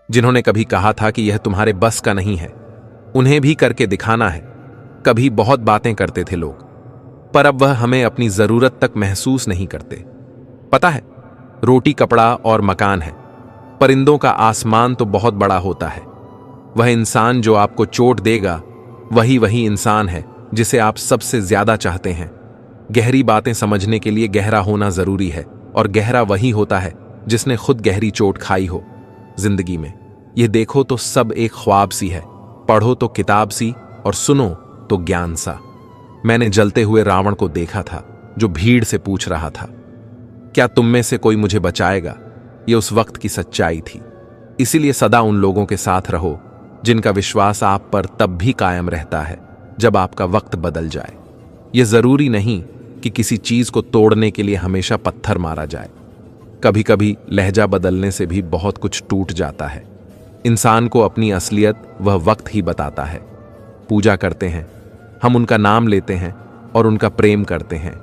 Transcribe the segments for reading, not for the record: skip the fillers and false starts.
जिन्होंने कभी कहा था कि यह तुम्हारे बस का नहीं है, उन्हें भी करके दिखाना है। कभी बहुत बातें करते थे लोग, पर अब वह हमें अपनी जरूरत तक महसूस नहीं करते। पता है, रोटी, कपड़ा और मकान है, परिंदों का आसमान तो बहुत बड़ा होता है। वह इंसान जो आपको चोट देगा, वही इंसान है जिसे आप सबसे ज्यादा चाहते हैं। गहरी बातें समझने के लिए गहरा होना जरूरी है, और गहरा वही होता है जिसने खुद गहरी चोट खाई हो जिंदगी में। यह देखो तो सब एक ख्वाब सी है, पढ़ो तो किताब सी, और सुनो तो ज्ञान सा। मैंने जलते हुए रावण को देखा था, जो भीड़ से पूछ रहा था, क्या तुम में से कोई मुझे बचाएगा? ये उस वक्त की सच्चाई थी। इसीलिए सदा उन लोगों के साथ रहो जिनका विश्वास आप पर तब भी कायम रहता है जब आपका वक्त बदल जाए। यह जरूरी नहीं कि किसी चीज को तोड़ने के लिए हमेशा पत्थर मारा जाए। कभी कभी लहजा बदलने से भी बहुत कुछ टूट जाता है। इंसान को अपनी असलियत वह वक्त ही बताता है। पूजा करते हैं, हम उनका नाम लेते हैं और उनका प्रेम करते हैं।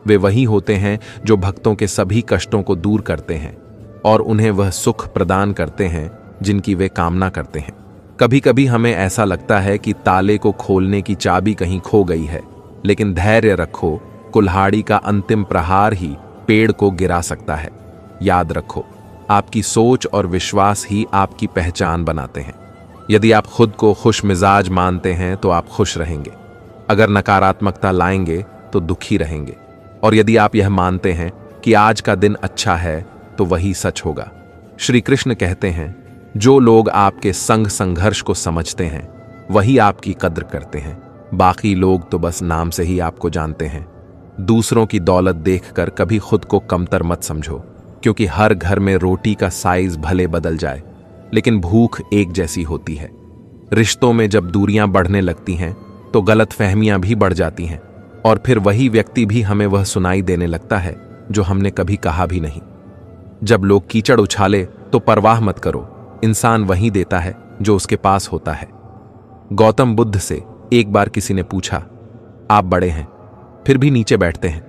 वे वही होते हैं जो भक्तों के सभी कष्टों को दूर करते हैं और उन्हें वह सुख प्रदान करते हैं जिनकी वे कामना करते हैं। कभी कभी हमें ऐसा लगता है कि ताले को खोलने की चाबी कहीं खो गई है, लेकिन धैर्य रखो, कुल्हाड़ी का अंतिम प्रहार ही पेड़ को गिरा सकता है। याद रखो, आपकी सोच और विश्वास ही आपकी पहचान बनाते हैं। यदि आप खुद को खुश मिजाज मानते हैं तो आप खुश रहेंगे। अगर नकारात्मकता लाएंगे तो दुखी रहेंगे। और यदि आप यह मानते हैं कि आज का दिन अच्छा है तो वही सच होगा। श्री कृष्ण कहते हैं, जो लोग आपके संग संघर्ष को समझते हैं वही आपकी कद्र करते हैं। बाकी लोग तो बस नाम से ही आपको जानते हैं। दूसरों की दौलत देखकर कभी खुद को कमतर मत समझो, क्योंकि हर घर में रोटी का साइज भले बदल जाए, लेकिन भूख एक जैसी होती है। रिश्तों में जब दूरियां बढ़ने लगती हैं तो गलतफहमियां भी बढ़ जाती हैं, और फिर वही व्यक्ति भी हमें वह सुनाई देने लगता है जो हमने कभी कहा भी नहीं। जब लोग कीचड़ उछाले तो परवाह मत करो, इंसान वही देता है जो उसके पास होता है। गौतम बुद्ध से एक बार किसी ने पूछा, आप बड़े हैं फिर भी नीचे बैठते हैं?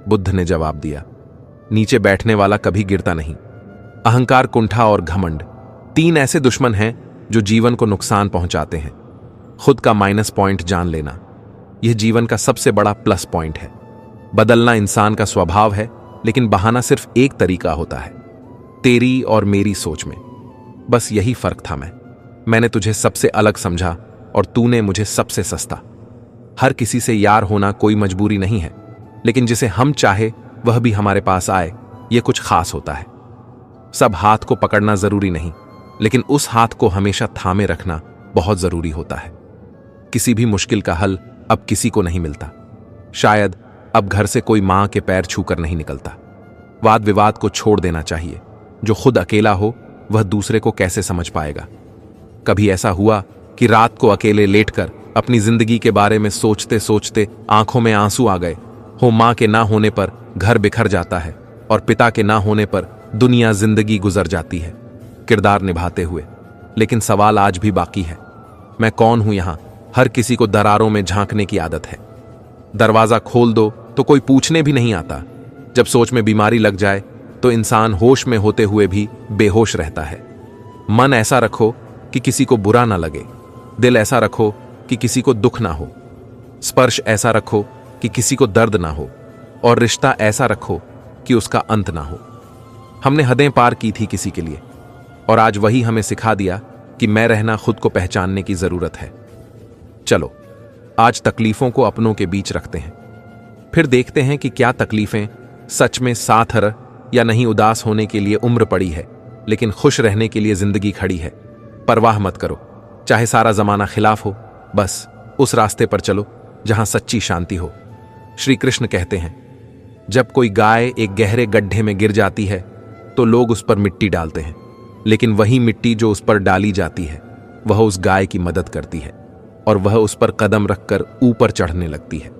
बुद्ध ने जवाब दिया, नीचे बैठने वाला कभी गिरता नहीं। अहंकार, कुंठा और घमंड 3 ऐसे दुश्मन हैं जो जीवन को नुकसान पहुंचाते हैं। खुद का माइनस पॉइंट जान लेना, यह जीवन का सबसे बड़ा प्लस पॉइंट है। बदलना इंसान का स्वभाव है, लेकिन बहाना सिर्फ एक तरीका होता है, तेरी और मेरी सोच में। बस यही फर्क था। मैंने तुझे सबसे अलग समझा और तूने मुझे सबसे सस्ता। हर किसी से यार होना कोई मजबूरी नहीं है, लेकिन जिसे हम चाहे वह भी हमारे पास आए, यह कुछ खास होता है। सब हाथ को पकड़ना जरूरी नहीं, लेकिन उस हाथ को हमेशा थामे रखना बहुत जरूरी होता है। किसी भी मुश्किल का हल अब किसी को नहीं मिलता। शायद अब घर से कोई मां के पैर छूकर नहीं निकलता। वाद विवाद को छोड़ देना चाहिए। जो खुद अकेला हो वह दूसरे को कैसे समझ पाएगा। कभी ऐसा हुआ कि रात को अकेले लेटकर अपनी जिंदगी के बारे में सोचते सोचते आंखों में आंसू आ गए हो। मां के ना होने पर घर बिखर जाता है और पिता के ना होने पर दुनिया जिंदगी गुजर जाती है किरदार निभाते हुए। लेकिन सवाल आज भी बाकी है, मैं कौन हूं यहां? हर किसी को दरारों में झांकने की आदत है। दरवाजा खोल दो तो कोई पूछने भी नहीं आता। जब सोच में बीमारी लग जाए तो इंसान होश में होते हुए भी बेहोश रहता है। मन ऐसा रखो कि किसी को बुरा ना लगे, दिल ऐसा रखो कि किसी को दुख ना हो, स्पर्श ऐसा रखो कि किसी को दर्द ना हो, और रिश्ता ऐसा रखो कि उसका अंत ना हो। हमने हदें पार की थी किसी के लिए, और आज वही हमें सिखा दिया कि मैं रहना खुद को पहचानने की जरूरत है। चलो आज तकलीफों को अपनों के बीच रखते हैं, फिर देखते हैं कि क्या तकलीफें सच में साथ रह या नहीं। उदास होने के लिए उम्र पड़ी है, लेकिन खुश रहने के लिए जिंदगी खड़ी है। परवाह मत करो, चाहे सारा जमाना खिलाफ हो, बस उस रास्ते पर चलो जहां सच्ची शांति हो। श्री कृष्ण कहते हैं, जब कोई गाय एक गहरे गड्ढे में गिर जाती है तो लोग उस पर मिट्टी डालते हैं, लेकिन वही मिट्टी जो उस पर डाली जाती है वह उस गाय की मदद करती है और वह उस पर कदम रखकर ऊपर चढ़ने लगती है।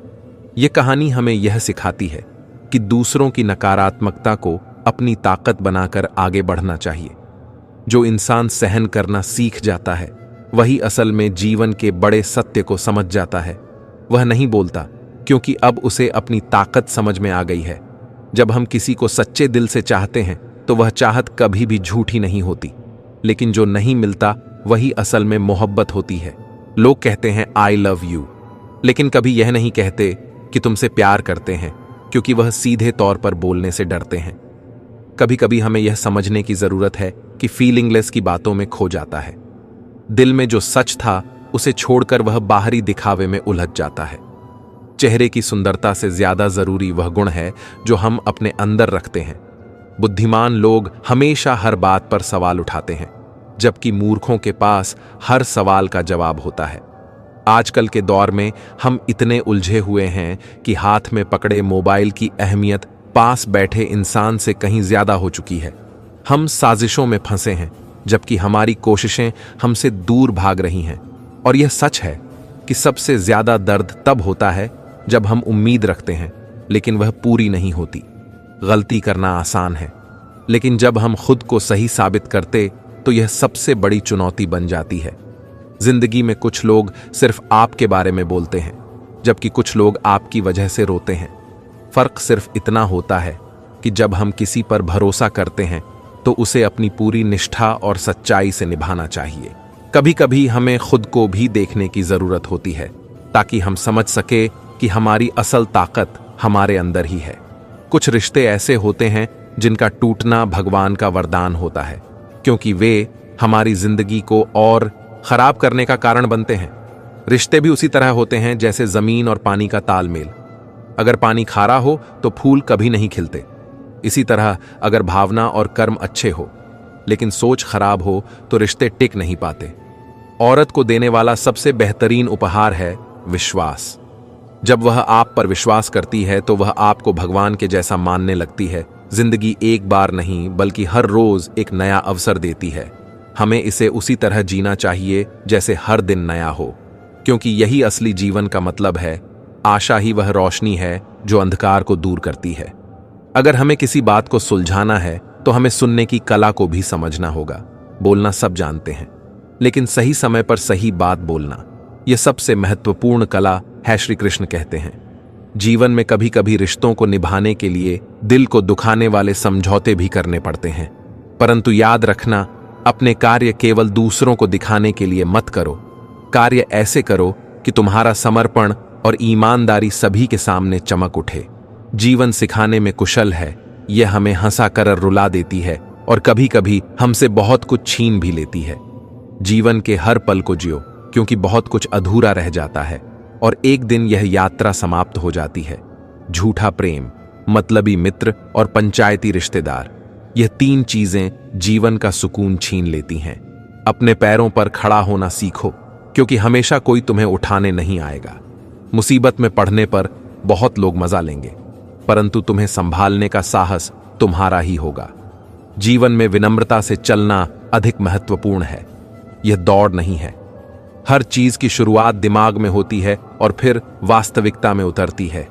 यह कहानी हमें यह सिखाती है कि दूसरों की नकारात्मकता को अपनी ताकत बनाकर आगे बढ़ना चाहिए। जो इंसान सहन करना सीख जाता है वही असल में जीवन के बड़े सत्य को समझ जाता है। वह नहीं बोलता क्योंकि अब उसे अपनी ताकत समझ में आ गई है। जब हम किसी को सच्चे दिल से चाहते हैं तो वह चाहत कभी भी झूठी नहीं होती। लेकिन जो नहीं मिलता वही असल में मोहब्बत होती है। लोग कहते हैं आई लव यू, लेकिन कभी यह नहीं कहते कि तुमसे प्यार करते हैं, क्योंकि वह सीधे तौर पर बोलने से डरते हैं। कभी कभी हमें यह समझने की जरूरत है कि फीलिंगलेस की बातों में खो जाता है। दिल में जो सच था उसे छोड़कर वह बाहरी दिखावे में उलझ जाता है। चेहरे की सुंदरता से ज्यादा जरूरी वह गुण है जो हम अपने अंदर रखते हैं। बुद्धिमान लोग हमेशा हर बात पर सवाल उठाते हैं, जबकि मूर्खों के पास हर सवाल का जवाब होता है। आजकल के दौर में हम इतने उलझे हुए हैं कि हाथ में पकड़े मोबाइल की अहमियत पास बैठे इंसान से कहीं ज्यादा हो चुकी है। हम साजिशों में फंसे हैं, जबकि हमारी कोशिशें हमसे दूर भाग रही हैं। और यह सच है कि सबसे ज्यादा दर्द तब होता है जब हम उम्मीद रखते हैं लेकिन वह पूरी नहीं होती। गलती करना आसान है, लेकिन जब हम खुद को सही साबित करते तो यह सबसे बड़ी चुनौती बन जाती है। जिंदगी में कुछ लोग सिर्फ आपके बारे में बोलते हैं, जबकि कुछ लोग आपकी वजह से रोते हैं। फर्क सिर्फ इतना होता है कि जब हम किसी पर भरोसा करते हैं तो उसे अपनी पूरी निष्ठा और सच्चाई से निभाना चाहिए। कभी कभी हमें खुद को भी देखने की जरूरत होती है, ताकि हम समझ सके कि हमारी असल ताकत हमारे अंदर ही है। कुछ रिश्ते ऐसे होते हैं जिनका टूटना भगवान का वरदान होता है, क्योंकि वे हमारी जिंदगी को और खराब करने का कारण बनते हैं। रिश्ते भी उसी तरह होते हैं जैसे जमीन और पानी का तालमेल। अगर पानी खारा हो तो फूल कभी नहीं खिलते। इसी तरह अगर भावना और कर्म अच्छे हो लेकिन सोच खराब हो तो रिश्ते टिक नहीं पाते। औरत को देने वाला सबसे बेहतरीन उपहार है विश्वास। जब वह आप पर विश्वास करती है तो वह आपको भगवान के जैसा मानने लगती है। जिंदगी एक बार नहीं बल्कि हर रोज एक नया अवसर देती है। हमें इसे उसी तरह जीना चाहिए जैसे हर दिन नया हो, क्योंकि यही असली जीवन का मतलब है। आशा ही वह रोशनी है जो अंधकार को दूर करती है। अगर हमें किसी बात को सुलझाना है तो हमें सुनने की कला को भी समझना होगा। बोलना सब जानते हैं, लेकिन सही समय पर सही बात बोलना, यह सबसे महत्वपूर्ण कला है। श्री कृष्ण कहते हैं, जीवन में कभी कभी रिश्तों को निभाने के लिए दिल को दुखाने वाले समझौते भी करने पड़ते हैं, परंतु याद रखना, अपने कार्य केवल दूसरों को दिखाने के लिए मत करो। कार्य ऐसे करो कि तुम्हारा समर्पण और ईमानदारी सभी के सामने चमक उठे। जीवन सिखाने में कुशल है। यह हमें हंसा कर रुला देती है और कभी कभी हमसे बहुत कुछ छीन भी लेती है। जीवन के हर पल को जियो, क्योंकि बहुत कुछ अधूरा रह जाता है और एक दिन यह यात्रा समाप्त हो जाती है। झूठा प्रेम, मतलबी मित्र और पंचायती रिश्तेदार, यह तीन चीजें जीवन का सुकून छीन लेती हैं। अपने पैरों पर खड़ा होना सीखो, क्योंकि हमेशा कोई तुम्हें उठाने नहीं आएगा। मुसीबत में पड़ने पर बहुत लोग मजा लेंगे, परंतु तुम्हें संभालने का साहस तुम्हारा ही होगा। जीवन में विनम्रता से चलना अधिक महत्वपूर्ण है। यह दौड़ नहीं है। हर चीज की शुरुआत दिमाग में होती है और फिर वास्तविकता में उतरती है।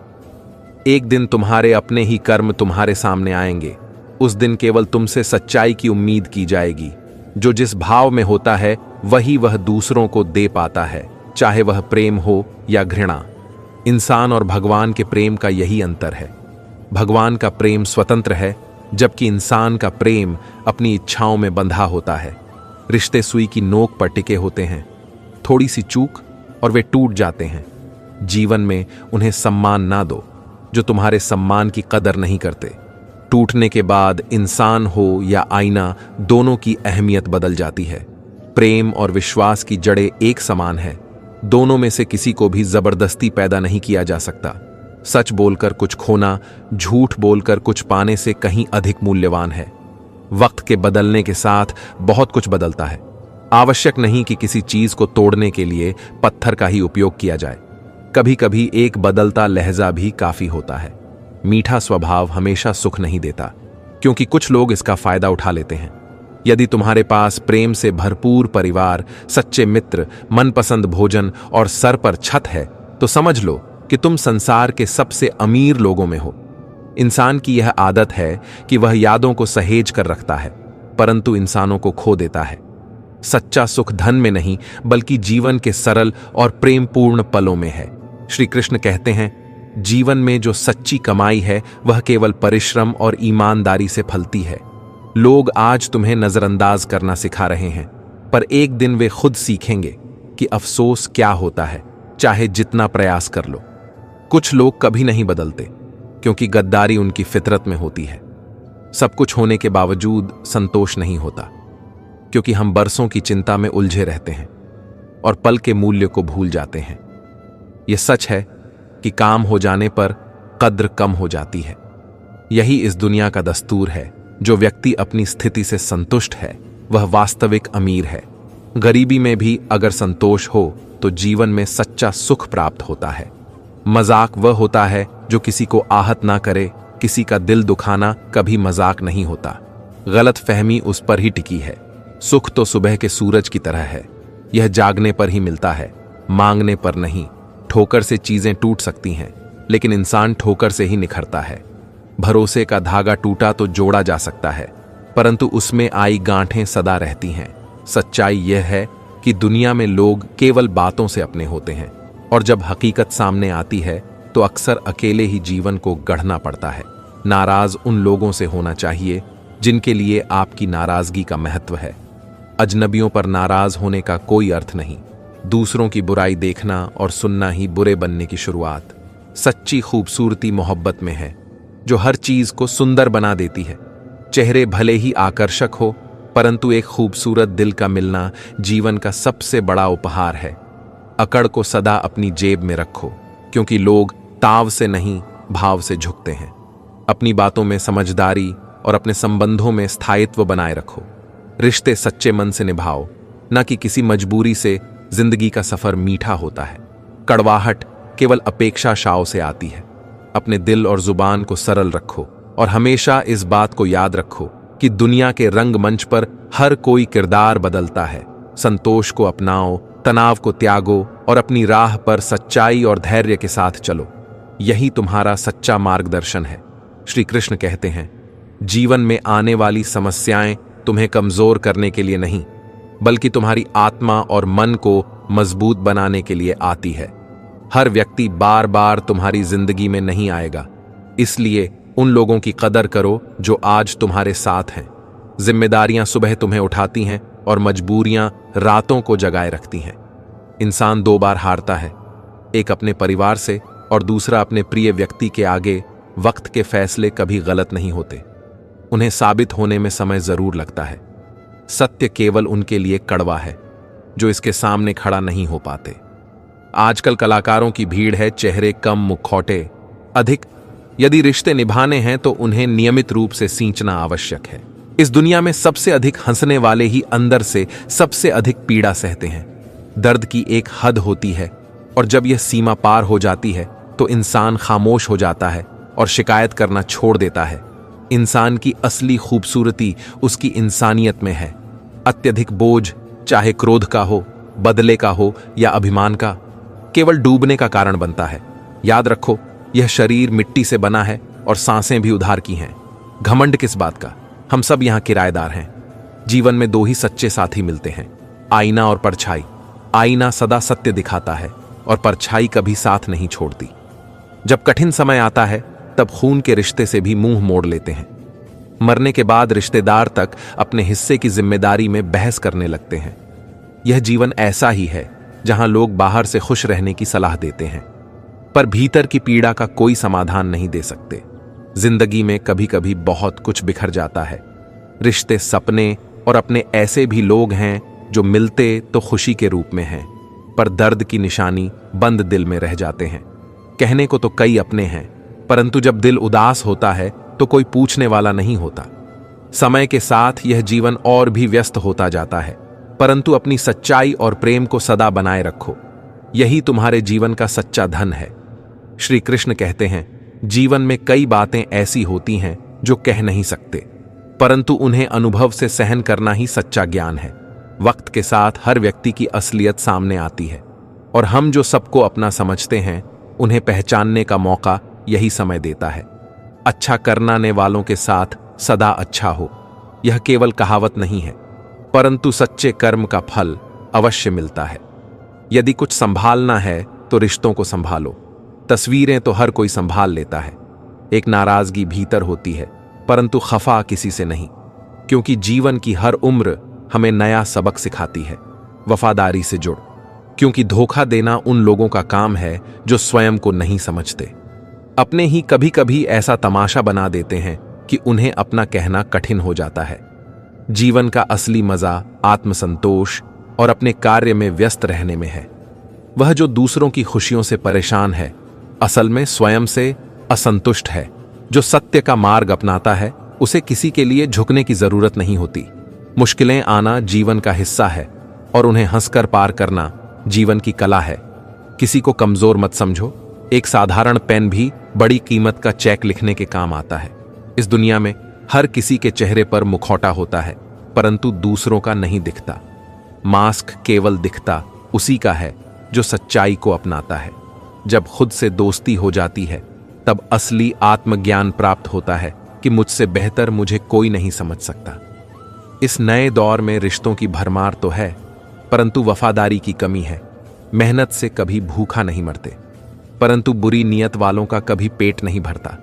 एक दिन तुम्हारे अपने ही कर्म तुम्हारे सामने आएंगे। उस दिन केवल तुमसे सच्चाई की उम्मीद की जाएगी। जो जिस भाव में होता है वही वह दूसरों को दे पाता है, चाहे वह प्रेम हो या घृणा। इंसान और भगवान के प्रेम का यही अंतर है। भगवान का प्रेम स्वतंत्र है, जबकि इंसान का प्रेम अपनी इच्छाओं में बंधा होता है। रिश्ते सुई की नोक पर टिके होते हैं। थोड़ी सी चूक और वे टूट जाते हैं। जीवन में उन्हें सम्मान ना दो जो तुम्हारे सम्मान की कदर नहीं करते। टूटने के बाद इंसान हो या आईना, दोनों की अहमियत बदल जाती है। प्रेम और विश्वास की जड़ें एक समान है। दोनों में से किसी को भी जबरदस्ती पैदा नहीं किया जा सकता। सच बोलकर कुछ खोना, झूठ बोलकर कुछ पाने से कहीं अधिक मूल्यवान है। वक्त के बदलने के साथ बहुत कुछ बदलता है। आवश्यक नहीं कि किसी चीज को तोड़ने के लिए पत्थर का ही उपयोग किया जाए। कभी कभी एक बदलता लहजा भी काफी होता है। मीठा स्वभाव हमेशा सुख नहीं देता, क्योंकि कुछ लोग इसका फायदा उठा लेते हैं। यदि तुम्हारे पास प्रेम से भरपूर परिवार, सच्चे मित्र, मनपसंद भोजन और सर पर छत है, तो समझ लो कि तुम संसार के सबसे अमीर लोगों में हो। इंसान की यह आदत है कि वह यादों को सहेज कर रखता है, परंतु इंसानों को खो देता है। सच्चा सुख धन में नहीं, बल्कि जीवन के सरल और प्रेमपूर्ण पलों में है। श्री कृष्ण कहते हैं, जीवन में जो सच्ची कमाई है वह केवल परिश्रम और ईमानदारी से फलती है। लोग आज तुम्हें नजरअंदाज करना सिखा रहे हैं, पर एक दिन वे खुद सीखेंगे कि अफसोस क्या होता है, चाहे जितना प्रयास कर लो। कुछ लोग कभी नहीं बदलते क्योंकि गद्दारी उनकी फितरत में होती है। सब कुछ होने के बावजूद संतोष नहीं होता क्योंकि हम बरसों की चिंता में उलझे रहते हैं और पल के मूल्य को भूल जाते हैं। यह सच है कि काम हो जाने पर कद्र कम हो जाती है। यही इस दुनिया का दस्तूर है। जो व्यक्ति अपनी स्थिति से संतुष्ट है वह वास्तविक अमीर है। गरीबी में भी अगर संतोष हो तो जीवन में सच्चा सुख प्राप्त होता है। मजाक वह होता है जो किसी को आहत ना करे। किसी का दिल दुखाना कभी मजाक नहीं होता। गलत फहमी उस पर ही टिकी है। सुख तो सुबह के सूरज की तरह है, यह जागने पर ही मिलता है, मांगने पर नहीं। ठोकर से चीजें टूट सकती हैं, लेकिन इंसान ठोकर से ही निखरता है। भरोसे का धागा टूटा तो जोड़ा जा सकता है, परंतु उसमें आई गांठें सदा रहती हैं। सच्चाई यह है कि दुनिया में लोग केवल बातों से अपने होते हैं, और जब हकीकत सामने आती है तो अक्सर अकेले ही जीवन को गढ़ना पड़ता है। नाराज उन लोगों से होना चाहिए जिनके लिए आपकी नाराजगी का महत्व है। अजनबियों पर नाराज होने का कोई अर्थ नहीं। दूसरों की बुराई देखना और सुनना ही बुरे बनने की शुरुआत। सच्ची खूबसूरती मोहब्बत में है, जो हर चीज को सुंदर बना देती है। चेहरे भले ही आकर्षक हो, परंतु एक खूबसूरत दिल का मिलना जीवन का सबसे बड़ा उपहार है। अकड़ को सदा अपनी जेब में रखो, क्योंकि लोग ताव से नहीं भाव से झुकते हैं। अपनी बातों में समझदारी और अपने संबंधों में स्थायित्व बनाए रखो। रिश्ते सच्चे मन से निभाओ, न कि किसी मजबूरी से। जिंदगी का सफर मीठा होता है, कड़वाहट केवल अपेक्षा शाव से आती है। अपने दिल और जुबान को सरल रखो और हमेशा इस बात को याद रखो कि दुनिया के रंगमंच पर हर कोई किरदार बदलता है। संतोष को अपनाओ, तनाव को त्यागो और अपनी राह पर सच्चाई और धैर्य के साथ चलो। यही तुम्हारा सच्चा मार्गदर्शन है। श्री कृष्ण कहते हैं, जीवन में आने वाली समस्याएं तुम्हें कमजोर करने के लिए नहीं, बल्कि तुम्हारी आत्मा और मन को मजबूत बनाने के लिए आती है। हर व्यक्ति बार बार तुम्हारी जिंदगी में नहीं आएगा, इसलिए उन लोगों की कदर करो जो आज तुम्हारे साथ हैं। जिम्मेदारियां सुबह तुम्हें उठाती हैं और मजबूरियां रातों को जगाए रखती हैं। इंसान दो बार हारता है, एक अपने परिवार से और दूसरा अपने प्रिय व्यक्ति के आगे। वक्त के फैसले कभी गलत नहीं होते, उन्हें साबित होने में समय जरूर लगता है। सत्य केवल उनके लिए कड़वा है जो इसके सामने खड़ा नहीं हो पाते। आजकल कलाकारों की भीड़ है, चेहरे कम मुखौटे अधिक। यदि रिश्ते निभाने हैं तो उन्हें नियमित रूप से सींचना आवश्यक है। इस दुनिया में सबसे अधिक हंसने वाले ही अंदर से सबसे अधिक पीड़ा सहते हैं। दर्द की एक हद होती है और जब यह सीमा पार हो जाती है तो इंसान खामोश हो जाता है और शिकायत करना छोड़ देता है। इंसान की असली खूबसूरती उसकी इंसानियत में है। अत्यधिक बोझ, चाहे क्रोध का हो, बदले का हो या अभिमान का, केवल डूबने का कारण बनता है। याद रखो, यह शरीर मिट्टी से बना है और सांसें भी उधार की हैं। घमंड किस बात का, हम सब यहाँ किराएदार हैं। जीवन में दो ही सच्चे साथी मिलते हैं, आईना और परछाई। आईना सदा सत्य दिखाता है और परछाई कभी साथ नहीं छोड़ती। जब कठिन समय आता है तब खून के रिश्ते से भी मुंह मोड़ लेते हैं। मरने के बाद रिश्तेदार तक अपने हिस्से की जिम्मेदारी में बहस करने लगते हैं। यह जीवन ऐसा ही है जहां लोग बाहर से खुश रहने की सलाह देते हैं, पर भीतर की पीड़ा का कोई समाधान नहीं दे सकते। जिंदगी में कभी कभी बहुत कुछ बिखर जाता है। रिश्ते, सपने और अपने ऐसे भी लोग हैं जो मिलते तो खुशी के रूप में हैं, पर दर्द की निशानी बंद दिल में रह जाते हैं। कहने को तो कई अपने हैं, परंतु जब दिल उदास होता है तो कोई पूछने वाला नहीं होता। समय के साथ यह जीवन और भी व्यस्त होता जाता है, परंतु अपनी सच्चाई और प्रेम को सदा बनाए रखो। यही तुम्हारे जीवन का सच्चा धन है। श्री कृष्ण कहते हैं, जीवन में कई बातें ऐसी होती हैं जो कह नहीं सकते, परंतु उन्हें अनुभव से सहन करना ही सच्चा ज्ञान है। वक्त के साथ हर व्यक्ति की असलियत सामने आती है और हम जो सबको अपना समझते हैं उन्हें पहचानने का मौका यही समय देता है। अच्छा करने वालों के साथ सदा अच्छा हो, यह केवल कहावत नहीं है, परंतु सच्चे कर्म का फल अवश्य मिलता है। यदि कुछ संभालना है तो रिश्तों को संभालो। तस्वीरें तो हर कोई संभाल लेता है। एक नाराजगी भीतर होती है, परंतु खफा किसी से नहीं, क्योंकि जीवन की हर उम्र हमें नया सबक सिखाती है। वफादारी से जुड़, क्योंकि धोखा देना उन लोगों का काम है जो स्वयं को नहीं समझते। अपने ही कभी कभी ऐसा तमाशा बना देते हैं कि उन्हें अपना कहना कठिन हो जाता है। जीवन का असली मजा आत्मसंतोष और अपने कार्य में व्यस्त रहने में है। वह जो दूसरों की खुशियों से परेशान है, असल में स्वयं से असंतुष्ट है। जो सत्य का मार्ग अपनाता है, उसे किसी के लिए झुकने की जरूरत नहीं होती। मुश्किलें आना जीवन का हिस्सा है और उन्हें हंसकर पार करना जीवन की कला है। किसी को कमजोर मत समझो। एक साधारण पेन भी बड़ी कीमत का चेक लिखने के काम आता है। इस दुनिया में हर किसी के चेहरे पर मुखौटा होता है, परंतु दूसरों का नहीं दिखता। मास्क केवल दिखता उसी का है जो सच्चाई को अपनाता है। जब खुद से दोस्ती हो जाती है, तब असली आत्मज्ञान प्राप्त होता है कि मुझसे बेहतर मुझे कोई नहीं समझ सकता। इस नए दौर में रिश्तों की भरमार तो है, परंतु वफादारी की कमी है। मेहनत से कभी भूखा नहीं मरते, परंतु बुरी नीयत वालों का कभी पेट नहीं भरता।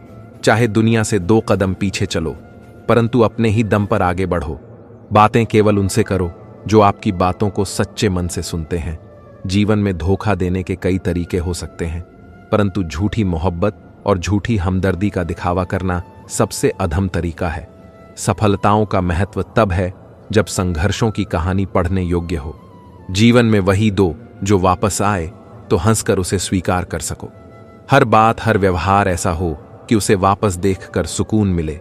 चाहे दुनिया से 2 कदम पीछे चलो, परंतु अपने ही दम पर आगे बढ़ो। बातें केवल उनसे करो जो आपकी बातों को सच्चे मन से सुनते हैं। जीवन में धोखा देने के कई तरीके हो सकते हैं, परंतु झूठी मोहब्बत और झूठी हमदर्दी का दिखावा करना सबसे अधम तरीका है। सफलताओं का महत्व तब है जब संघर्षों की कहानी पढ़ने योग्य हो। जीवन में वही दो जो वापस आए तो हंसकर उसे स्वीकार कर सको। हर बात, हर व्यवहार ऐसा हो कि उसे वापस देखकर सुकून मिले,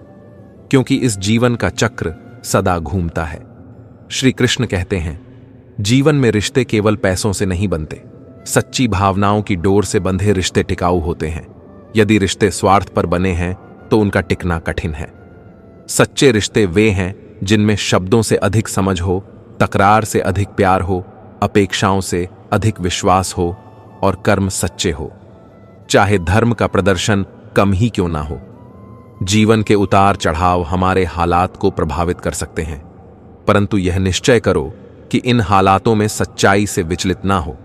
क्योंकि इस जीवन का चक्र सदा घूमता है। श्री कृष्ण कहते हैं, जीवन में रिश्ते केवल पैसों से नहीं बनते। सच्ची भावनाओं की डोर से बंधे रिश्ते टिकाऊ होते हैं। यदि रिश्ते स्वार्थ पर बने हैं तो उनका टिकना कठिन है। सच्चे रिश्ते वे हैं जिनमें शब्दों से अधिक समझ हो, तकरार से अधिक प्यार हो, अपेक्षाओं से अधिक विश्वास हो और कर्म सच्चे हो, चाहे धर्म का प्रदर्शन कम ही क्यों ना हो। जीवन के उतार चढ़ाव हमारे हालात को प्रभावित कर सकते हैं, परंतु यह निश्चय करो कि इन हालातों में सच्चाई से विचलित ना हो।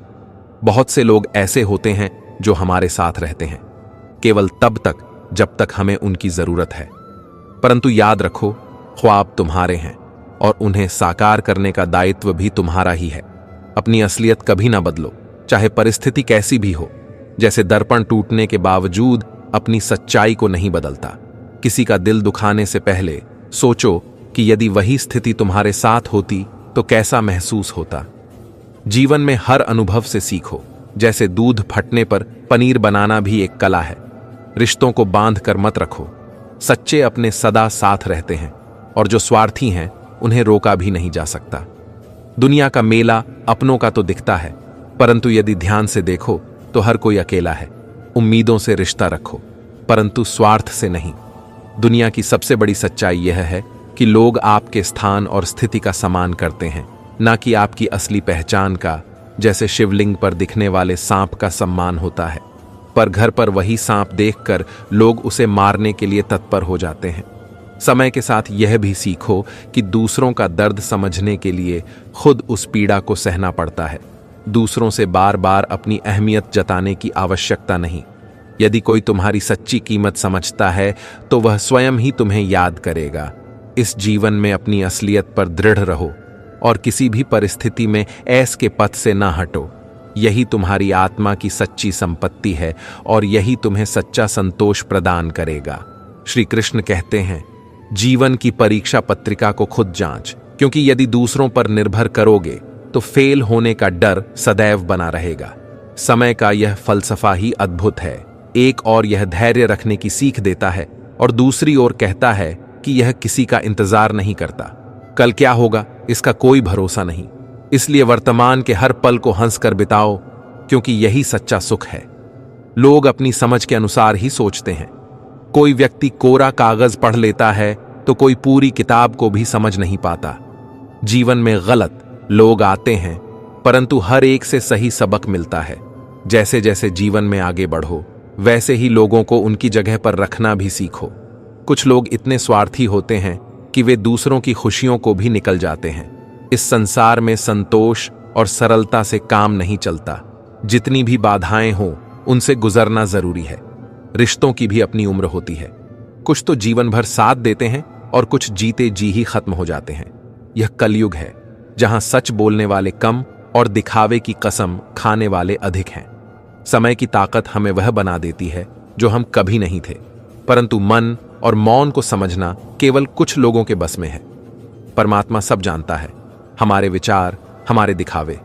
बहुत से लोग ऐसे होते हैं जो हमारे साथ रहते हैं केवल तब तक जब तक हमें उनकी जरूरत है, परंतु याद रखो, ख्वाब तुम्हारे हैं और उन्हें साकार करने का दायित्व भी तुम्हारा ही है। अपनी असलियत कभी ना बदलो, चाहे परिस्थिति कैसी भी हो। जैसे दर्पण टूटने के बावजूद अपनी सच्चाई को नहीं बदलता। किसी का दिल दुखाने से पहले सोचो कि यदि वही स्थिति तुम्हारे साथ होती तो कैसा महसूस होता। जीवन में हर अनुभव से सीखो। जैसे दूध फटने पर पनीर बनाना भी एक कला है। रिश्तों को बांध कर मत रखो। सच्चे अपने सदा साथ रहते हैं और जो स्वार्थी हैं उन्हें रोका भी नहीं जा सकता। दुनिया का मेला अपनों का तो दिखता है, परंतु यदि ध्यान से देखो तो हर कोई अकेला है। उम्मीदों से रिश्ता रखो, परंतु स्वार्थ से नहीं। दुनिया की सबसे बड़ी सच्चाई यह है कि लोग आपके स्थान और स्थिति का सम्मान करते हैं, ना कि आपकी असली पहचान का। जैसे शिवलिंग पर दिखने वाले सांप का सम्मान होता है, पर घर पर वही सांप देखकर लोग उसे मारने के लिए तत्पर हो जाते हैं। समय के साथ यह भी सीखो कि दूसरों का दर्द समझने के लिए खुद उस पीड़ा को सहना पड़ता है। दूसरों से बार बार अपनी अहमियत जताने की आवश्यकता नहीं। यदि कोई तुम्हारी सच्ची कीमत समझता है तो वह स्वयं ही तुम्हें याद करेगा। इस जीवन में अपनी असलियत पर दृढ़ रहो और किसी भी परिस्थिति में ऐस के पथ से ना हटो। यही तुम्हारी आत्मा की सच्ची संपत्ति है और यही तुम्हें सच्चा संतोष प्रदान करेगा। श्री कृष्ण कहते हैं, जीवन की परीक्षा पत्रिका को खुद जांच, क्योंकि यदि दूसरों पर निर्भर करोगे तो फेल होने का डर सदैव बना रहेगा। समय का यह फलसफा ही अद्भुत है। एक और यह धैर्य रखने की सीख देता है और दूसरी ओर कहता है कि यह किसी का इंतजार नहीं करता। कल क्या होगा इसका कोई भरोसा नहीं। इसलिए वर्तमान के हर पल को हंसकर बिताओ, क्योंकि यही सच्चा सुख है। लोग अपनी समझ के अनुसार ही सोचते हैं। कोई व्यक्ति कोरा कागज पढ़ लेता है तो कोई पूरी किताब को भी समझ नहीं पाता। जीवन में गलत लोग आते हैं, परंतु हर एक से सही सबक मिलता है। जैसे जैसे जीवन में आगे बढ़ो, वैसे ही लोगों को उनकी जगह पर रखना भी सीखो। कुछ लोग इतने स्वार्थी होते हैं कि वे दूसरों की खुशियों को भी निकल जाते हैं। इस संसार में संतोष और सरलता से काम नहीं चलता। जितनी भी बाधाएं हों, उनसे गुजरना जरूरी है। रिश्तों की भी अपनी उम्र होती है। कुछ तो जीवन भर साथ देते हैं और कुछ जीते जी ही खत्म हो जाते हैं। यह कलयुग है, जहां सच बोलने वाले कम और दिखावे की कसम खाने वाले अधिक हैं। समय की ताकत हमें वह बना देती है जो हम कभी नहीं थे, परंतु मन और मौन को समझना केवल कुछ लोगों के बस में है। परमात्मा सब जानता है, हमारे विचार, हमारे दिखावे,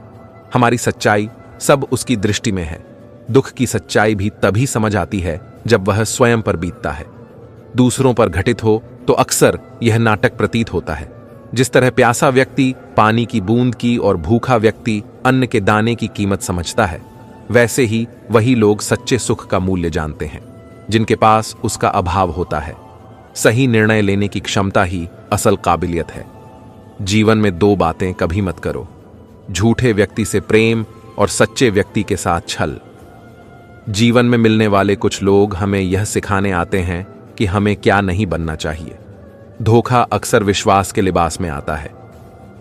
हमारी सच्चाई सब उसकी दृष्टि में है। दुख की सच्चाई भी तभी समझ आती है जब वह स्वयं पर बीतता है। दूसरों पर घटित हो तो अक्सर यह नाटक प्रतीत होता है। जिस तरह प्यासा व्यक्ति पानी की बूंद की और भूखा व्यक्ति अन्न के दाने की कीमत समझता है, वैसे ही वही लोग सच्चे सुख का मूल्य जानते हैं जिनके पास उसका अभाव होता है। सही निर्णय लेने की क्षमता ही असल काबिलियत है। जीवन में दो बातें कभी मत करो, झूठे व्यक्ति से प्रेम और सच्चे व्यक्ति के साथ छल। जीवन में मिलने वाले कुछ लोग हमें यह सिखाने आते हैं कि हमें क्या नहीं बनना चाहिए। धोखा अक्सर विश्वास के लिबास में आता है।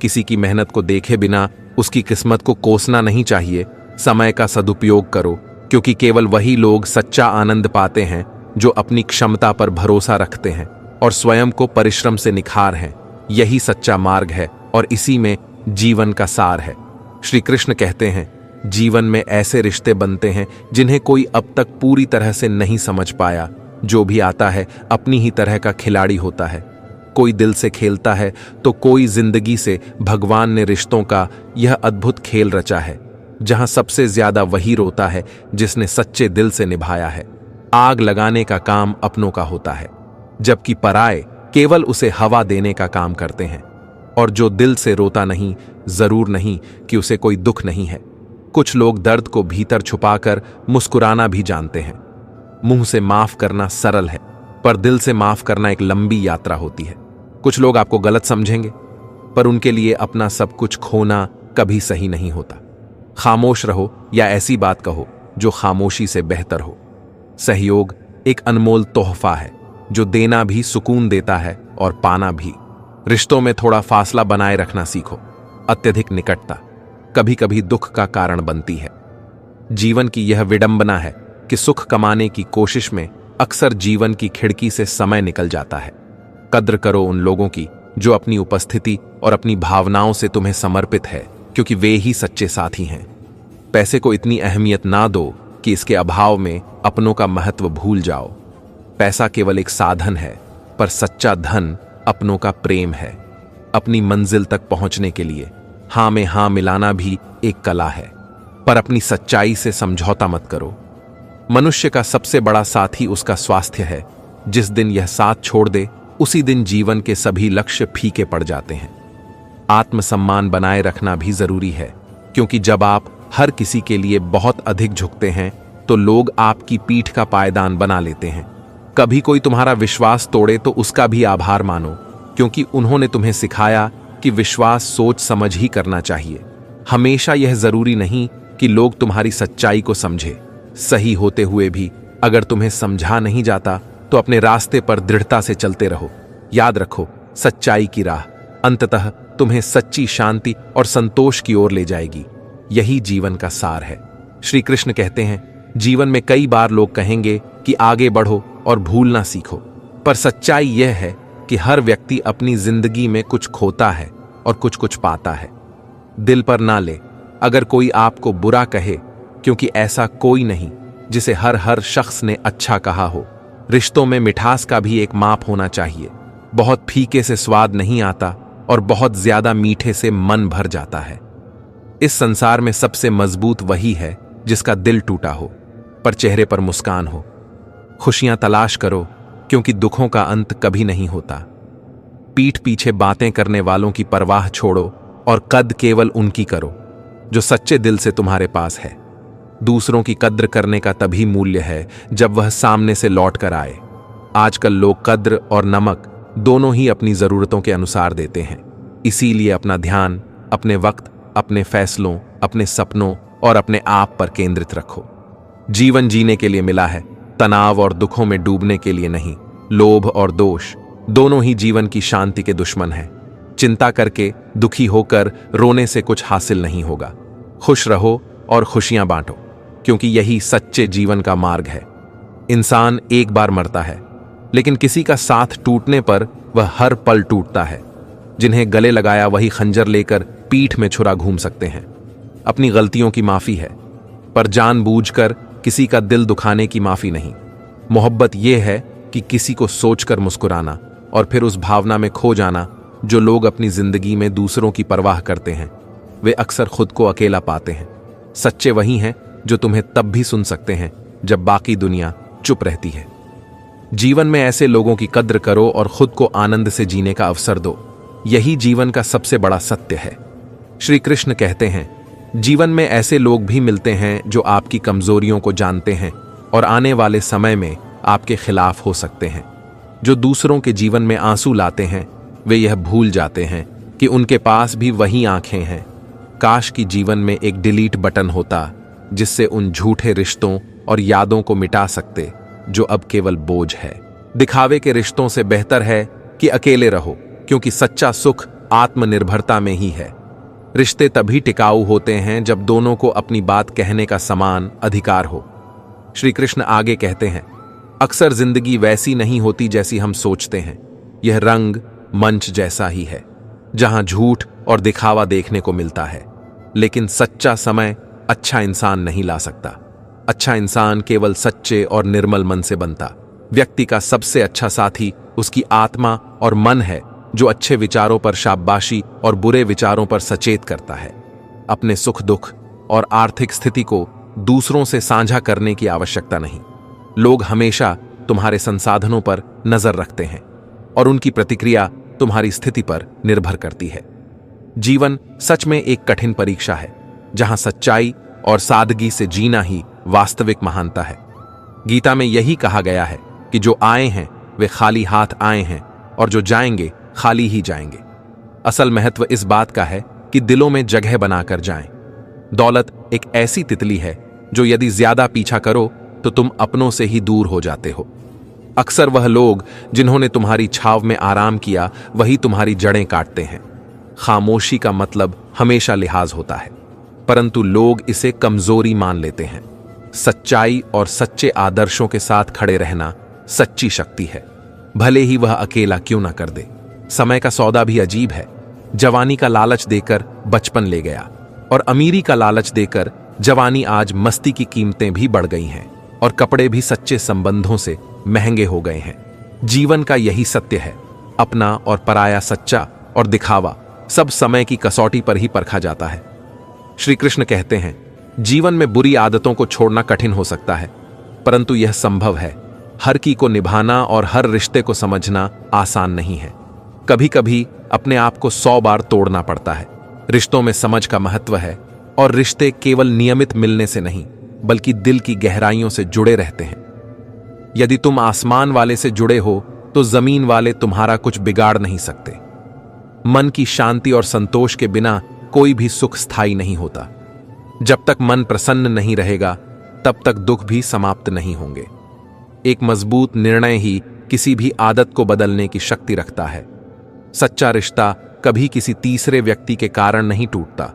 किसी की मेहनत को देखे बिना उसकी किस्मत को कोसना नहीं चाहिए। समय का सदुपयोग करो, क्योंकि केवल वही लोग सच्चा आनंद पाते हैं जो अपनी क्षमता पर भरोसा रखते हैं और स्वयं को परिश्रम से निखार हैं। यही सच्चा मार्ग है और इसी में जीवन का सार है। श्री कृष्ण कहते हैं, जीवन में ऐसे रिश्ते बनते हैं जिन्हें कोई अब तक पूरी तरह से नहीं समझ पाया। जो भी आता है अपनी ही तरह का खिलाड़ी होता है। कोई दिल से खेलता है तो कोई जिंदगी से। भगवान ने रिश्तों का यह अद्भुत खेल रचा है, जहां सबसे ज्यादा वही रोता है जिसने सच्चे दिल से निभाया है। आग लगाने का काम अपनों का होता है, जबकि पराये केवल उसे हवा देने का काम करते हैं। और जो दिल से रोता नहीं, जरूर नहीं कि उसे कोई दुख नहीं है। कुछ लोग दर्द को भीतर छुपाकर मुस्कुराना भी जानते हैं। मुंह से माफ करना सरल है, पर दिल से माफ करना एक लंबी यात्रा होती है। कुछ लोग आपको गलत समझेंगे, पर उनके लिए अपना सब कुछ खोना कभी सही नहीं होता। खामोश रहो या ऐसी बात कहो जो खामोशी से बेहतर हो। सहयोग एक अनमोल तोहफा है जो देना भी सुकून देता है और पाना भी। रिश्तों में थोड़ा फासला बनाए रखना सीखो। अत्यधिक निकटता कभी कभी दुख का कारण बनती है। जीवन की यह विडंबना है कि सुख कमाने की कोशिश में अक्सर जीवन की खिड़की से समय निकल जाता है। कद्र करो उन लोगों की जो अपनी उपस्थिति और अपनी भावनाओं से तुम्हें समर्पित है, क्योंकि वे ही सच्चे साथी हैं। पैसे को इतनी अहमियत ना दो कि इसके अभाव में अपनों का महत्व भूल जाओ। पैसा केवल एक साधन है, पर सच्चा धन अपनों का प्रेम है। अपनी मंजिल तक पहुंचने के लिए हां में हां मिलाना भी एक कला है, पर अपनी सच्चाई से समझौता मत करो। मनुष्य का सबसे बड़ा साथी उसका स्वास्थ्य है। जिस दिन यह साथ छोड़ दे, उसी दिन जीवन के सभी लक्ष्य फीके पड़ जाते हैं। आत्मसम्मान बनाए रखना भी जरूरी है, क्योंकि जब आप हर किसी के लिए बहुत अधिक झुकते हैं तो लोग आपकी पीठ का पायदान बना लेते हैं। कभी कोई तुम्हारा विश्वास तोड़े तो उसका भी आभार मानो, क्योंकि उन्होंने तुम्हें सिखाया कि विश्वास सोच समझ ही करना चाहिए। हमेशा यह जरूरी नहीं कि लोग तुम्हारी सच्चाई को समझे। सही होते हुए भी अगर तुम्हें समझा नहीं जाता तो अपने रास्ते पर दृढ़ता से चलते रहो। याद रखो, सच्चाई की राह अंततः तुम्हें सच्ची शांति और संतोष की ओर ले जाएगी। यही जीवन का सार है। श्री कृष्ण कहते हैं, जीवन में कई बार लोग कहेंगे कि आगे बढ़ो और भूलना सीखो, पर सच्चाई यह है कि हर व्यक्ति अपनी जिंदगी में कुछ खोता है और कुछ कुछ पाता है। दिल पर ना ले अगर कोई आपको बुरा कहे, क्योंकि ऐसा कोई नहीं जिसे हर शख्स ने अच्छा कहा हो। रिश्तों में मिठास का भी एक माप होना चाहिए। बहुत फीके से स्वाद नहीं आता और बहुत ज्यादा मीठे से मन भर जाता है। इस संसार में सबसे मजबूत वही है जिसका दिल टूटा हो पर चेहरे पर मुस्कान हो। खुशियां तलाश करो, क्योंकि दुखों का अंत कभी नहीं होता। पीठ पीछे बातें करने वालों की परवाह छोड़ो और कद केवल उनकी करो जो सच्चे दिल से तुम्हारे पास है। दूसरों की कद्र करने का तभी मूल्य है जब वह सामने से लौट कर आए। आजकल लोग कद्र और नमक दोनों ही अपनी जरूरतों के अनुसार देते हैं। इसीलिए अपना ध्यान अपने वक्त, अपने फैसलों, अपने सपनों और अपने आप पर केंद्रित रखो। जीवन जीने के लिए मिला है, तनाव और दुखों में डूबने के लिए नहीं। लोभ और दोष दोनों ही जीवन की शांति के दुश्मन हैं। चिंता करके, दुखी होकर रोने से कुछ हासिल नहीं होगा। खुश रहो और खुशियां बांटो, क्योंकि यही सच्चे जीवन का मार्ग है। इंसान एक बार मरता है, लेकिन किसी का साथ टूटने पर वह हर पल टूटता है। जिन्हें गले लगाया वही खंजर लेकर पीठ में छुरा घूम सकते हैं। अपनी गलतियों की माफी है, पर जानबूझकर किसी का दिल दुखाने की माफी नहीं। मोहब्बत यह है कि किसी को सोचकर मुस्कुराना और फिर उस भावना में खो जाना। जो लोग अपनी जिंदगी में दूसरों की परवाह करते हैं वे अक्सर खुद को अकेला पाते हैं। सच्चे वही हैं जो तुम्हें तब भी सुन सकते हैं जब बाकी दुनिया चुप रहती है। जीवन में ऐसे लोगों की कद्र करो और खुद को आनंद से जीने का अवसर दो। यही जीवन का सबसे बड़ा सत्य है। श्री कृष्ण कहते हैं, जीवन में ऐसे लोग भी मिलते हैं जो आपकी कमजोरियों को जानते हैं और आने वाले समय में आपके खिलाफ हो सकते हैं। जो दूसरों के जीवन में आंसू लाते हैं वे यह भूल जाते हैं कि उनके पास भी वही आंखें हैं। काश की जीवन में एक डिलीट बटन होता जिससे उन झूठे रिश्तों और यादों को मिटा सकते जो अब केवल बोझ है। दिखावे के रिश्तों से बेहतर है कि अकेले रहो, क्योंकि सच्चा सुख आत्मनिर्भरता में ही है। रिश्ते तभी टिकाऊ होते हैं जब दोनों को अपनी बात कहने का समान अधिकार हो। श्री कृष्ण आगे कहते हैं, अक्सर जिंदगी वैसी नहीं होती जैसी हम सोचते हैं। यह रंग मंच जैसा ही है जहां झूठ और दिखावा देखने को मिलता है, लेकिन सच्चा समय अच्छा इंसान नहीं ला सकता। अच्छा इंसान केवल सच्चे और निर्मल मन से बनता। व्यक्ति का सबसे अच्छा साथी उसकी आत्मा और मन है, जो अच्छे विचारों पर शाबाशी और बुरे विचारों पर सचेत करता है। अपने सुख दुख और आर्थिक स्थिति को दूसरों से साझा करने की आवश्यकता नहीं। लोग हमेशा तुम्हारे संसाधनों पर नजर रखते हैं और उनकी प्रतिक्रिया तुम्हारी स्थिति पर निर्भर करती है। जीवन सच में एक कठिन परीक्षा है, जहां सच्चाई और सादगी से जीना ही वास्तविक महानता है। गीता में यही कहा गया है कि जो आए हैं वे खाली हाथ आए हैं और जो जाएंगे खाली ही जाएंगे। असल महत्व इस बात का है कि दिलों में जगह बनाकर जाएं। दौलत एक ऐसी तितली है जो यदि ज्यादा पीछा करो तो तुम अपनों से ही दूर हो जाते हो। अक्सर वह लोग जिन्होंने तुम्हारी छाव में आराम किया वही तुम्हारी जड़ें काटते हैं। खामोशी का मतलब हमेशा लिहाज होता है, परंतु लोग इसे कमजोरी मान लेते हैं। सच्चाई और सच्चे आदर्शों के साथ खड़े रहना सच्ची शक्ति है, भले ही वह अकेला क्यों ना कर दे। समय का सौदा भी अजीब है। जवानी का लालच देकर बचपन ले गया और अमीरी का लालच देकर जवानी आज मस्ती की कीमतें भी बढ़ गई हैं और कपड़े भी सच्चे संबंधों से महंगे हो गए हैं। जीवन का यही सत्य है, अपना और पराया, सच्चा और दिखावा सब समय की कसौटी पर ही परखा जाता है। श्री कृष्ण कहते हैं, जीवन में बुरी आदतों को छोड़ना कठिन हो सकता है, परंतु यह संभव है। हर की को निभाना और हर रिश्ते को समझना आसान नहीं है। कभी कभी अपने आप को 100 बार तोड़ना पड़ता है। रिश्तों में समझ का महत्व है और रिश्ते केवल नियमित मिलने से नहीं बल्कि दिल की गहराइयों से जुड़े रहते हैं। यदि तुम आसमान वाले से जुड़े हो तो जमीन वाले तुम्हारा कुछ बिगाड़ नहीं सकते। मन की शांति और संतोष के बिना कोई भी सुख स्थायी नहीं होता। जब तक मन प्रसन्न नहीं रहेगा तब तक दुख भी समाप्त नहीं होंगे। एक मजबूत निर्णय ही किसी भी आदत को बदलने की शक्ति रखता है। सच्चा रिश्ता कभी किसी तीसरे व्यक्ति के कारण नहीं टूटता।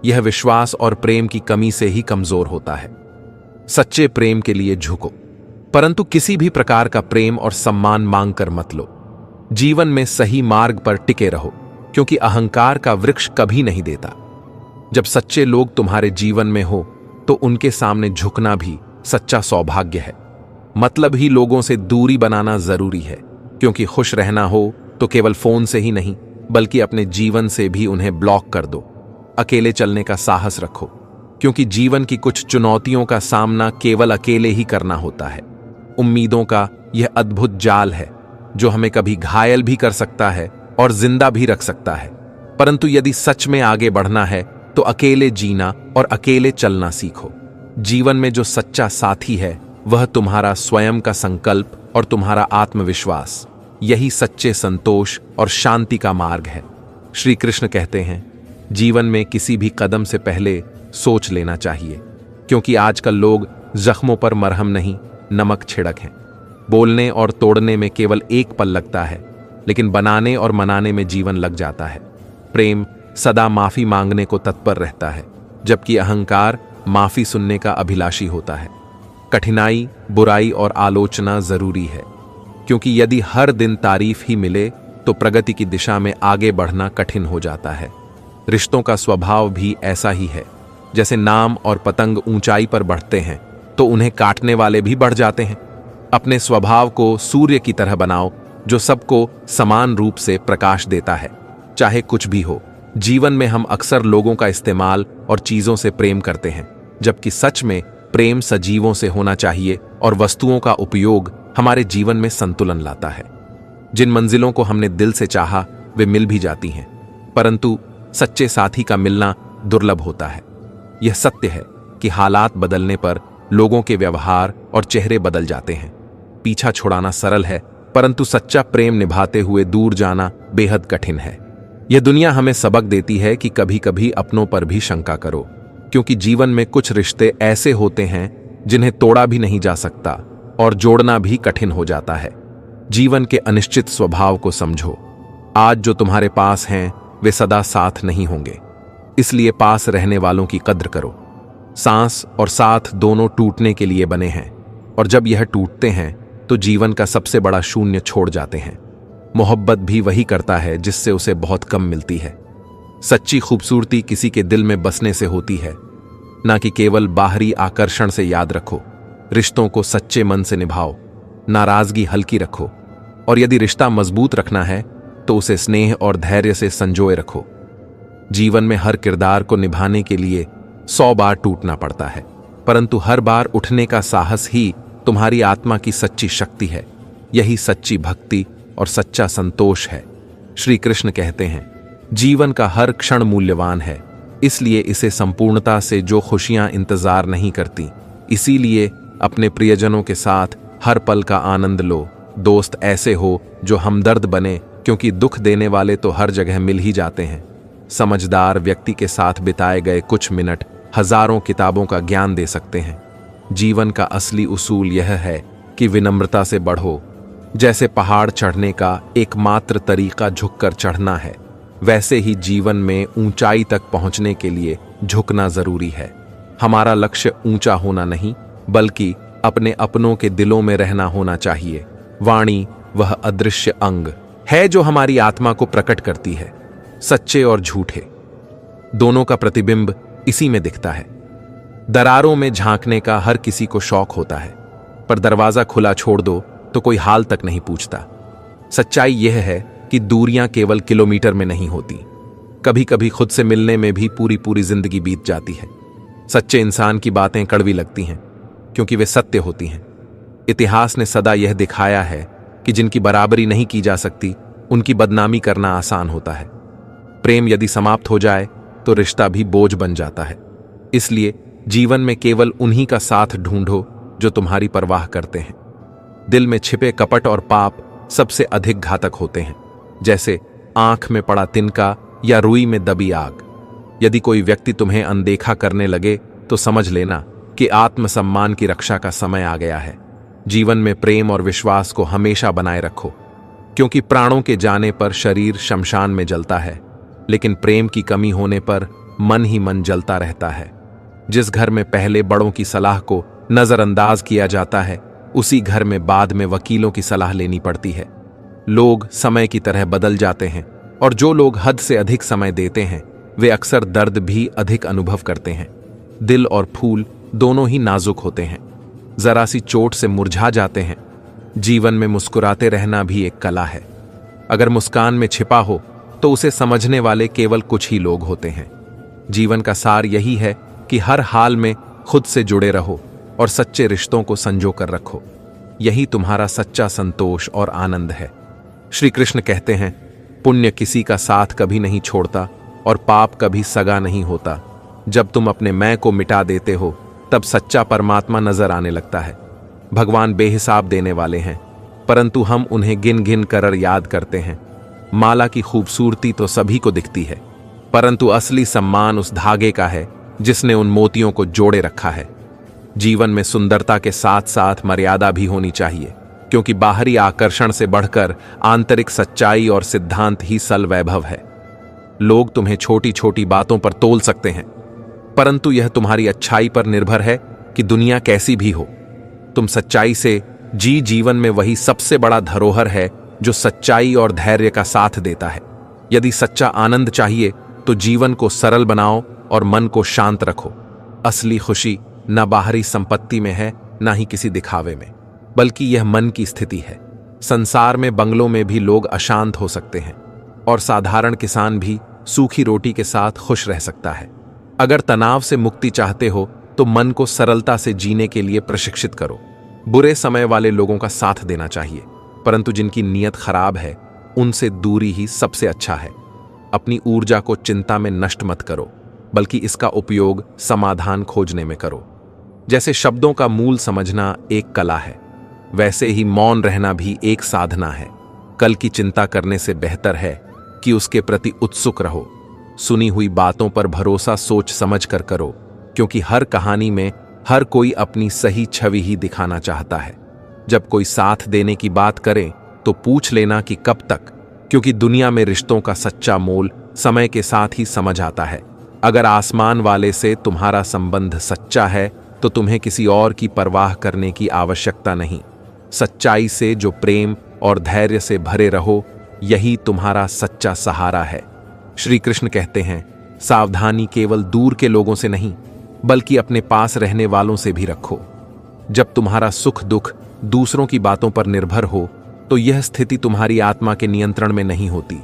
यह विश्वास और प्रेम की कमी से ही कमजोर होता है। सच्चे प्रेम के लिए झुको, परंतु किसी भी प्रकार का प्रेम और सम्मान मांगकर मत लो। जीवन में सही मार्ग पर टिके रहो, क्योंकि अहंकार का वृक्ष कभी नहीं देता। जब सच्चे लोग तुम्हारे जीवन में हो तो उनके सामने झुकना भी सच्चा सौभाग्य है। मतलब ही लोगों से दूरी बनाना जरूरी है, क्योंकि खुश रहना हो तो केवल फोन से ही नहीं बल्कि अपने जीवन से भी उन्हें ब्लॉक कर दो। अकेले चलने का साहस रखो, क्योंकि जीवन की कुछ चुनौतियों का सामना केवल अकेले ही करना होता है। उम्मीदों का यह अद्भुत जाल है जो हमें कभी घायल भी कर सकता है और जिंदा भी रख सकता है। परंतु यदि सच में आगे बढ़ना है तो अकेले जीना और अकेले चलना सीखो। जीवन में जो सच्चा साथी है वह तुम्हारा स्वयं का संकल्प और तुम्हारा आत्मविश्वास। यही सच्चे संतोष और शांति का मार्ग है। श्री कृष्ण कहते हैं, जीवन में किसी भी कदम से पहले सोच लेना चाहिए, क्योंकि आजकल लोग जख्मों पर मरहम नहीं नमक छिड़क हैं। बोलने और तोड़ने में केवल एक पल लगता है, लेकिन बनाने और मनाने में जीवन लग जाता है। प्रेम सदा माफी मांगने को तत्पर रहता है, जबकि अहंकार माफी सुनने का अभिलाषी होता है। कठिनाई, बुराई और आलोचना जरूरी है, क्योंकि यदि हर दिन तारीफ ही मिले तो प्रगति की दिशा में आगे बढ़ना कठिन हो जाता है। रिश्तों का स्वभाव भी ऐसा ही है। जैसे नाम और पतंग ऊंचाई पर बढ़ते हैं तो उन्हें काटने वाले भी बढ़ जाते हैं। अपने स्वभाव को सूर्य की तरह बनाओ जो सबको समान रूप से प्रकाश देता है, चाहे कुछ भी हो। जीवन में हम अक्सर लोगों का इस्तेमाल और चीजों से प्रेम करते हैं, जबकि सच में प्रेम सजीवों से होना चाहिए और वस्तुओं का उपयोग हमारे जीवन में संतुलन लाता है। जिन मंजिलों को हमने दिल से चाहा वे मिल भी जाती हैं, परंतु सच्चे साथी का मिलना दुर्लभ होता है। यह सत्य है कि हालात बदलने पर लोगों के व्यवहार और चेहरे बदल जाते हैं। पीछा छुड़ाना सरल है, परंतु सच्चा प्रेम निभाते हुए दूर जाना बेहद कठिन है। यह दुनिया हमें सबक देती है कि कभी कभी अपनों पर भी शंका करो, क्योंकि जीवन में कुछ रिश्ते ऐसे होते हैं जिन्हें तोड़ा भी नहीं जा सकता और जोड़ना भी कठिन हो जाता है। जीवन के अनिश्चित स्वभाव को समझो। आज जो तुम्हारे पास हैं वे सदा साथ नहीं होंगे, इसलिए पास रहने वालों की कद्र करो। सांस और साथ दोनों टूटने के लिए बने हैं, और जब यह टूटते हैं तो जीवन का सबसे बड़ा शून्य छोड़ जाते हैं। मोहब्बत भी वही करता है जिससे उसे बहुत कम मिलती है। सच्ची खूबसूरती किसी के दिल में बसने से होती है, ना कि केवल बाहरी आकर्षण से। याद रखो, रिश्तों को सच्चे मन से निभाओ, नाराजगी हल्की रखो, और यदि रिश्ता मजबूत रखना है तो उसे स्नेह और धैर्य से संजोए रखो। जीवन में हर किरदार को निभाने के लिए 100 बार टूटना पड़ता है, परंतु हर बार उठने का साहस ही तुम्हारी आत्मा की सच्ची शक्ति है। यही सच्ची भक्ति और सच्चा संतोष है। श्री कृष्ण कहते हैं, जीवन का हर क्षण मूल्यवान है, इसलिए इसे संपूर्णता से जो खुशियां इंतजार नहीं करती। इसीलिए अपने प्रियजनों के साथ हर पल का आनंद लो। दोस्त ऐसे हो जो हमदर्द बने, क्योंकि दुख देने वाले तो हर जगह मिल ही जाते हैं। समझदार व्यक्ति के साथ बिताए गए कुछ मिनट हजारों किताबों का ज्ञान दे सकते हैं। जीवन का असली उसूल यह है कि विनम्रता से बढ़ो। जैसे पहाड़ चढ़ने का एकमात्र तरीका झुककर चढ़ना है, वैसे ही जीवन में ऊंचाई तक पहुंचने के लिए झुकना जरूरी है। हमारा लक्ष्य ऊंचा होना नहीं, बल्कि अपने अपनों के दिलों में रहना होना चाहिए। वाणी वह अदृश्य अंग है जो हमारी आत्मा को प्रकट करती है। सच्चे और झूठे दोनों का प्रतिबिंब इसी में दिखता है। दरारों में झांकने का हर किसी को शौक होता है, पर दरवाजा खुला छोड़ दो तो कोई हाल तक नहीं पूछता। सच्चाई यह है कि दूरियां केवल किलोमीटर में नहीं होती, कभी कभी खुद से मिलने में भी पूरी पूरी जिंदगी बीत जाती है। सच्चे इंसान की बातें कड़वी लगती हैं, क्योंकि वे सत्य होती हैं। इतिहास ने सदा यह दिखाया है कि जिनकी बराबरी नहीं की जा सकती, उनकी बदनामी करना आसान होता है। प्रेम यदि समाप्त हो जाए तो रिश्ता भी बोझ बन जाता है। इसलिए जीवन में केवल उन्हीं का साथ ढूंढो जो तुम्हारी परवाह करते हैं। दिल में छिपे कपट और पाप सबसे अधिक घातक होते हैं, जैसे आंख में पड़ा तिनका या रुई में दबी आग। यदि कोई व्यक्ति तुम्हें अनदेखा करने लगे तो समझ लेना कि आत्मसम्मान की रक्षा का समय आ गया है। जीवन में प्रेम और विश्वास को हमेशा बनाए रखो, क्योंकि प्राणों के जाने पर शरीर शमशान में जलता है, लेकिन प्रेम की कमी होने पर मन ही मन जलता रहता है। जिस घर में पहले बड़ों की सलाह को नजरअंदाज किया जाता है, उसी घर में बाद में वकीलों की सलाह लेनी पड़ती है। लोग समय की तरह बदल जाते हैं, और जो लोग हद से अधिक समय देते हैं वे अक्सर दर्द भी अधिक अनुभव करते हैं। दिल और फूल दोनों ही नाजुक होते हैं, जरा सी चोट से मुरझा जाते हैं। जीवन में मुस्कुराते रहना भी एक कला है। अगर मुस्कान में छिपा हो तो उसे समझने वाले केवल कुछ ही लोग होते हैं। जीवन का सार यही है कि हर हाल में खुद से जुड़े रहो और सच्चे रिश्तों को संजो कर रखो। यही तुम्हारा सच्चा संतोष और आनंद है। श्री कृष्ण कहते हैं, पुण्य किसी का साथ कभी नहीं छोड़ता और पाप कभी सगा नहीं होता। जब तुम अपने मैं को मिटा देते हो तब सच्चा परमात्मा नजर आने लगता है। भगवान बेहिसाब देने वाले हैं, परंतु हम उन्हें गिन गिन कर याद करते हैं। माला की खूबसूरती तो सभी को दिखती है, परंतु असली सम्मान उस धागे का है जिसने उन मोतियों को जोड़े रखा है। जीवन में सुंदरता के साथ साथ मर्यादा भी होनी चाहिए, क्योंकि बाहरी आकर्षण से बढ़कर आंतरिक सच्चाई और सिद्धांत ही सल वैभव है। लोग तुम्हें छोटी छोटी बातों पर तोल सकते हैं, परंतु यह तुम्हारी अच्छाई पर निर्भर है कि दुनिया कैसी भी हो, तुम सच्चाई से जीवन में वही सबसे बड़ा धरोहर है जो सच्चाई और धैर्य का साथ देता है। यदि सच्चा आनंद चाहिए तो जीवन को सरल बनाओ और मन को शांत रखो। असली खुशी न बाहरी संपत्ति में है, न ही किसी दिखावे में, बल्कि यह मन की स्थिति है। संसार में बंगलों में भी लोग अशांत हो सकते हैं और साधारण किसान भी सूखी रोटी के साथ खुश रह सकता है। अगर तनाव से मुक्ति चाहते हो तो मन को सरलता से जीने के लिए प्रशिक्षित करो। बुरे समय वाले लोगों का साथ देना चाहिए, परंतु जिनकी नीयत खराब है उनसे दूरी ही सबसे अच्छा है। अपनी ऊर्जा को चिंता में नष्ट मत करो, बल्कि इसका उपयोग समाधान खोजने में करो। जैसे शब्दों का मूल समझना एक कला है, वैसे ही मौन रहना भी एक साधना है। कल की चिंता करने से बेहतर है कि उसके प्रति उत्सुक रहो। सुनी हुई बातों पर भरोसा सोच समझ कर करो, क्योंकि हर कहानी में हर कोई अपनी सही छवि ही दिखाना चाहता है। जब कोई साथ देने की बात करे तो पूछ लेना कि कब तक, क्योंकि दुनिया में रिश्तों का सच्चा मोल समय के साथ ही समझ आता है। अगर आसमान वाले से तुम्हारा संबंध सच्चा है तो तुम्हें किसी और की परवाह करने की आवश्यकता नहीं। सच्चाई से जो प्रेम और धैर्य से भरे रहो, यही तुम्हारा सच्चा सहारा है। श्री कृष्ण कहते हैं, सावधानी केवल दूर के लोगों से नहीं, बल्कि अपने पास रहने वालों से भी रखो। जब तुम्हारा सुख दुख दूसरों की बातों पर निर्भर हो तो यह स्थिति तुम्हारी आत्मा के नियंत्रण में नहीं होती।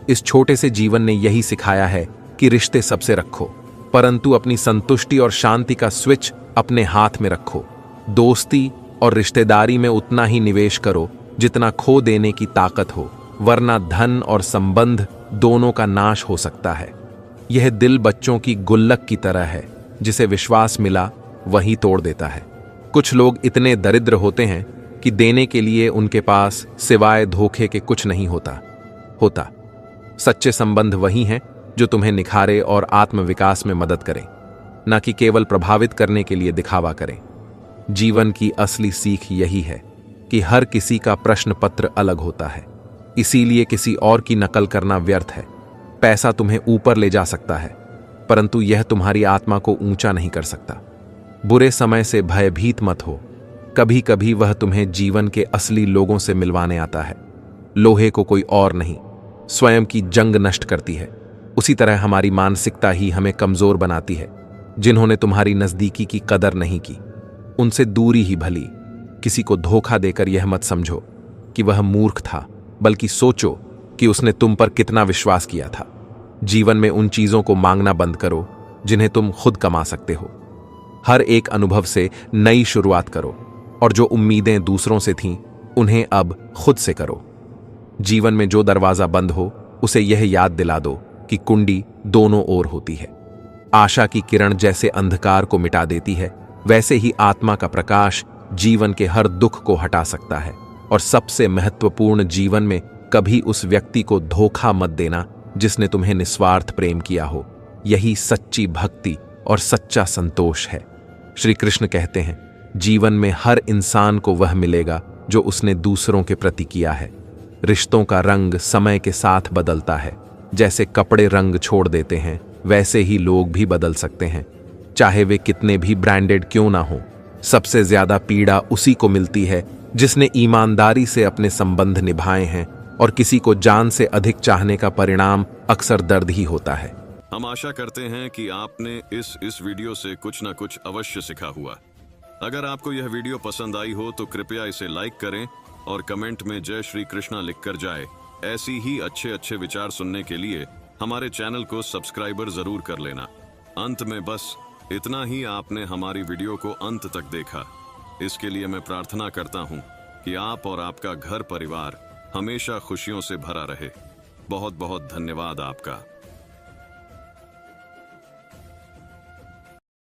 इस छोटे से जीवन ने यही सिखाया है कि रिश्ते सबसे रखो, परंतु अपनी संतुष्टि और शांति का स्विच अपने हाथ में रखो। दोस्ती और रिश्तेदारी में उतना ही निवेश करो जितना खो देने की ताकत हो, वरना धन और संबंध दोनों का नाश हो सकता है। यह दिल बच्चों की गुल्लक की तरह है, जिसे विश्वास मिला वही तोड़ देता है। कुछ लोग इतने दरिद्र होते हैं कि देने के लिए उनके पास सिवाय धोखे के कुछ नहीं होता। सच्चे संबंध वही हैं जो तुम्हें निखारे और आत्मविकास में मदद करें, न कि केवल प्रभावित करने के लिए दिखावा करें। जीवन की असली सीख यही है कि हर किसी का प्रश्न पत्र अलग होता है, इसीलिए किसी और की नकल करना व्यर्थ है। पैसा तुम्हें ऊपर ले जा सकता है, परंतु यह तुम्हारी आत्मा को ऊंचा नहीं कर सकता। बुरे समय से भयभीत मत हो, कभी कभी वह तुम्हें जीवन के असली लोगों से मिलवाने आता है। लोहे को कोई और नहीं, स्वयं की जंग नष्ट करती है। उसी तरह हमारी मानसिकता ही हमें कमजोर बनाती है। जिन्होंने तुम्हारी नजदीकी की कदर नहीं की, उनसे दूरी ही भली। किसी को धोखा देकर यह मत समझो कि वह मूर्ख था, बल्कि सोचो कि उसने तुम पर कितना विश्वास किया था। जीवन में उन चीजों को मांगना बंद करो जिन्हें तुम खुद कमा सकते हो। हर एक अनुभव से नई शुरुआत करो, और जो उम्मीदें दूसरों से थीं उन्हें अब खुद से करो। जीवन में जो दरवाजा बंद हो उसे यह याद दिला दो कि कुंडी दोनों ओर होती है। आशा की किरण जैसे अंधकार को मिटा देती है, वैसे ही आत्मा का प्रकाश जीवन के हर दुख को हटा सकता है। और सबसे महत्वपूर्ण, जीवन में कभी उस व्यक्ति को धोखा मत देना जिसने तुम्हें निस्वार्थ प्रेम किया हो। यही सच्ची भक्ति और सच्चा संतोष है। श्री कृष्ण कहते हैं, जीवन में हर इंसान को वह मिलेगा जो उसने दूसरों के प्रति किया है। रिश्तों का रंग समय के साथ बदलता है। जैसे कपड़े रंग छोड़ देते हैं, वैसे ही लोग भी बदल सकते हैं, चाहे वे कितने भी ब्रांडेड क्यों ना हो। सबसे ज्यादा पीड़ा उसी को मिलती है जिसने ईमानदारी से अपने संबंध निभाए हैं, और किसी को जान से अधिक चाहने का परिणाम अक्सर दर्द ही होता है। हम आशा करते हैं कि आपने इस वीडियो से कुछ न कुछ अवश्य सीखा हुआ। अगर आपको यह वीडियो पसंद आई हो तो कृपया इसे लाइक करें और कमेंट में जय श्री कृष्णा लिखकर जाए। ऐसी ही अच्छे विचार सुनने के लिए हमारे चैनल को सब्सक्राइबर जरूर कर लेना। अंत में बस इतना ही, आपने हमारी वीडियो को अंत तक देखा, इसके लिए मैं प्रार्थना करता हूँ कि आप और आपका घर परिवार हमेशा खुशियों से भरा रहे। बहुत बहुत धन्यवाद आपका।